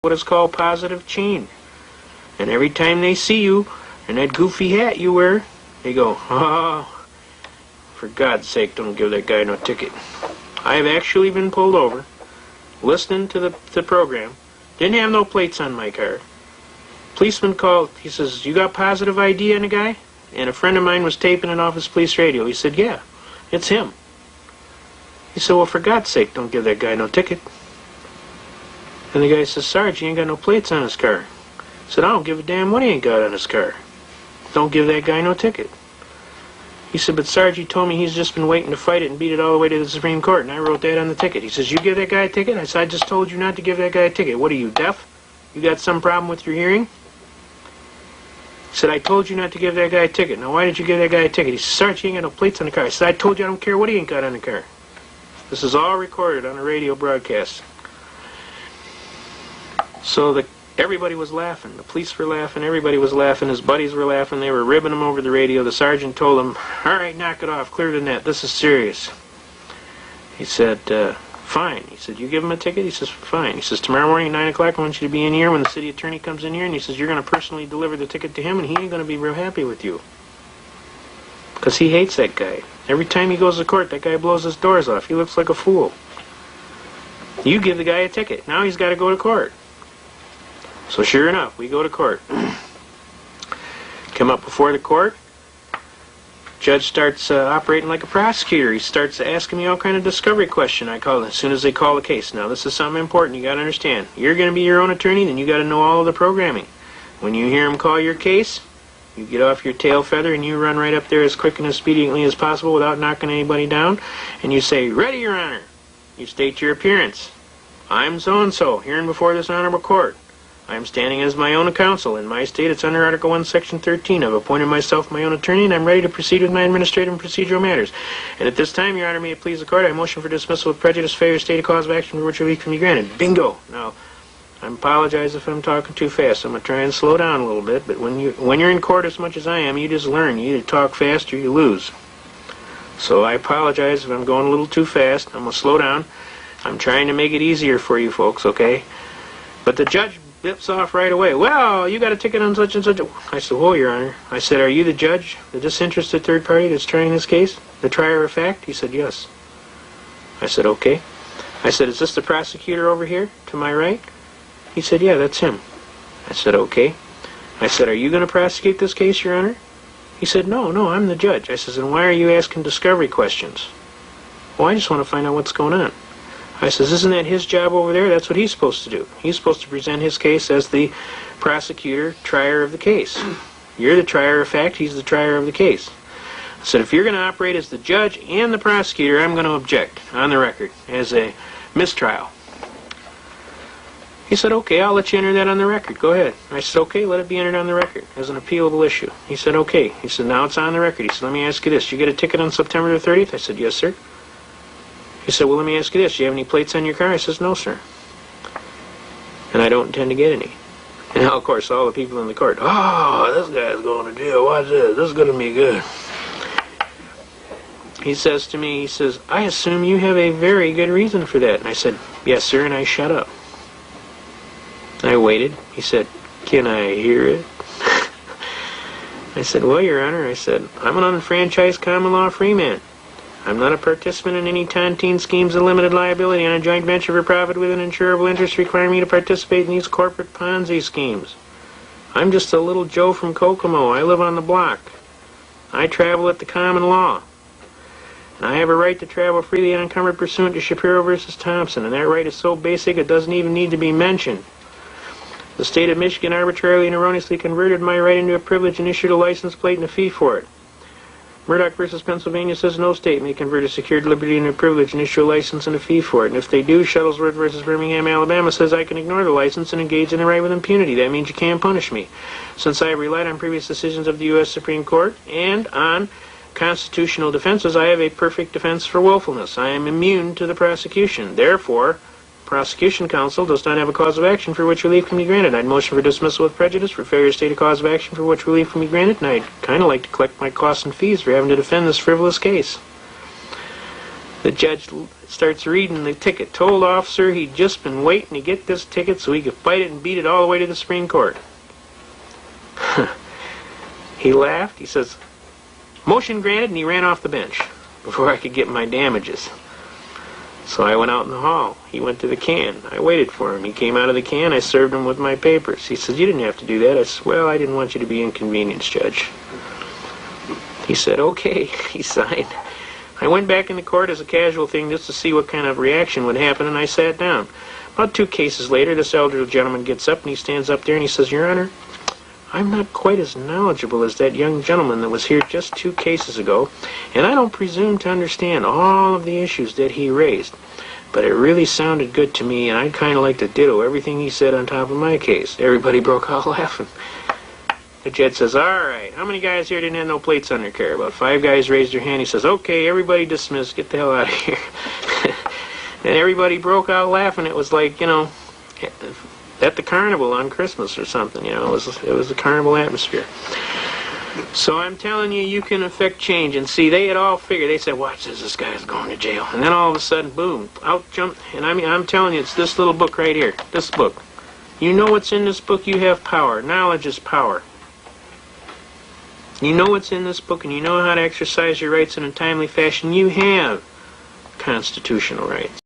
what is called positive change. And every time they see you in that goofy hat you wear, they go, oh, for God's sake, don't give that guy no ticket. I have actually been pulled over, listening to the program, didn't have no plates on my car. Policeman called, he says, you got positive ID on the guy? And a friend of mine was taping it off his police radio. He said, yeah, it's him. He said, well, for God's sake, don't give that guy no ticket. And the guy says, Sarge, he ain't got no plates on his car. I said, I don't give a damn what he ain't got on his car. Don't give that guy no ticket. He said, but Sarge, he told me he's just been waiting to fight it and beat it all the way to the Supreme Court, and I wrote that on the ticket. He says, you give that guy a ticket? I said, I just told you not to give that guy a ticket. What are you, deaf? You got some problem with your hearing? He said, I told you not to give that guy a ticket. Now, why did you give that guy a ticket? He said, Sarge, he ain't got no plates on the car. I said, I told you I don't care what he ain't got on the car. This is all recorded on a radio broadcast. So everybody was laughing. The police were laughing. Everybody was laughing. His buddies were laughing. They were ribbing him over the radio. The sergeant told him, all right, knock it off. Clear the net. This is serious. He said, fine. He said, you give him a ticket? He says, fine. He says, tomorrow morning at 9 o'clock, I want you to be in here when the city attorney comes in here. And he says, you're going to personally deliver the ticket to him, and he ain't going to be real happy with you. Because he hates that guy. Every time he goes to court, that guy blows his doors off. He looks like a fool. You give the guy a ticket. Now he's got to go to court. So sure enough, we go to court. Come up before the court. Judge starts operating like a prosecutor. He starts asking me all kind of discovery questions. I call it as soon as they call the case. Now this is something important you got to understand. You're going to be your own attorney, then you got to know all of the programming. When you hear him call your case, you get off your tail feather and you run right up there as quick and as expediently as possible without knocking anybody down. And you say, ready, Your Honor. You state your appearance. I'm so-and-so, hearing before this honorable court. I am standing as my own counsel. In my state, it's under Article 1, Section 13. I've appointed myself my own attorney, and I'm ready to proceed with my administrative and procedural matters. And at this time, Your Honor, may it please the court, I motion for dismissal with prejudice, failure to state a cause of action for which relief can be granted. Bingo! Now, I apologize if I'm talking too fast. I'm going to try and slow down a little bit, but when you're in court as much as I am, you just learn. You either talk fast or you lose. So I apologize if I'm going a little too fast. I'm going to slow down. I'm trying to make it easier for you folks, okay? But the judge bips off right away. Well, you got a ticket on such and such. I said, whoa, Your Honor. I said, are you the judge, the disinterested third party that's trying this case? The trier of fact? He said, yes. I said, okay. I said, is this the prosecutor over here to my right? He said, yeah, that's him. I said, okay. I said, are you going to prosecute this case, Your Honor? He said, no, I'm the judge. I said, then why are you asking discovery questions? Well, I just want to find out what's going on. I says, isn't that his job over there? That's what he's supposed to do. He's supposed to present his case as the prosecutor, trier of the case. You're the trier of fact, he's the trier of the case. I said, if you're going to operate as the judge and the prosecutor, I'm going to object on the record as a mistrial. He said, okay, I'll let you enter that on the record. Go ahead. I said, okay, let it be entered on the record as an appealable issue. He said, okay. He said, now it's on the record. He said, let me ask you this. You get a ticket on September the 30th? I said, yes, sir. He said, well, let me ask you this. Do you have any plates on your car? I says, no, sir. And I don't intend to get any. And now, of course, all the people in the court, oh, this guy's going to jail. Watch this. This is going to be good. He says to me, he says, I assume you have a very good reason for that. And I said, yes, sir, and I shut up. I waited. He said, can I hear it? I said, well, Your Honor, I said, I'm an unfranchised common law free man. I'm not a participant in any tontine schemes of limited liability on a joint venture for profit with an insurable interest requiring me to participate in these corporate Ponzi schemes. I'm just a little Joe from Kokomo. I live on the block. I travel at the common law. And I have a right to travel freely and unencumbered pursuant to Shapiro versus Thompson, and that right is so basic it doesn't even need to be mentioned. The state of Michigan arbitrarily and erroneously converted my right into a privilege and issued a license plate and a fee for it. Murdoch versus Pennsylvania says no state may convert a secured liberty into a privilege and issue a license and a fee for it. And if they do, Shuttlesworth versus Birmingham, Alabama says I can ignore the license and engage in the right with impunity. That means you can't punish me. Since I have relied on previous decisions of the U.S. Supreme Court and on constitutional defenses, I have a perfect defense for willfulness. I am immune to the prosecution. Therefore, prosecution counsel does not have a cause of action for which relief can be granted. I'd motion for dismissal with prejudice for failure to state a cause of action for which relief can be granted, and I'd kind of like to collect my costs and fees for having to defend this frivolous case. The judge starts reading the ticket. Told officer he'd just been waiting to get this ticket so he could fight it and beat it all the way to the Supreme Court. He laughed. He says, "Motion granted," and he ran off the bench before I could get my damages. So I went out in the hall. He went to the can. I waited for him. He came out of the can. I served him with my papers. He says, "You didn't have to do that." I said, "Well, I didn't want you to be inconvenienced, Judge." He said, "Okay." He signed. I went back in the court as a casual thing just to see what kind of reaction would happen, and I sat down. About 2 cases later, this elderly gentleman gets up, and he stands up there, and he says, "Your Honor, I'm not quite as knowledgeable as that young gentleman that was here just 2 cases ago, and I don't presume to understand all of the issues that he raised. But it really sounded good to me, and I'd kind of like to ditto everything he said on top of my case." Everybody broke out laughing. The judge says, "All right, how many guys here didn't have no plates on their car?" About 5 guys raised their hand. He says, "Okay, everybody dismissed. Get the hell out of here." And everybody broke out laughing. It was like, at the carnival on Christmas or something. It was a carnival atmosphere. So I'm telling you, you can affect change. And see, they had all figured. They said, "Watch this guy's going to jail." And then all of a sudden, boom, out jumped. And I'm telling you, it's this little book right here. This book. You know what's in this book, you have power. Knowledge is power. You know what's in this book, and you know how to exercise your rights in a timely fashion. You have constitutional rights.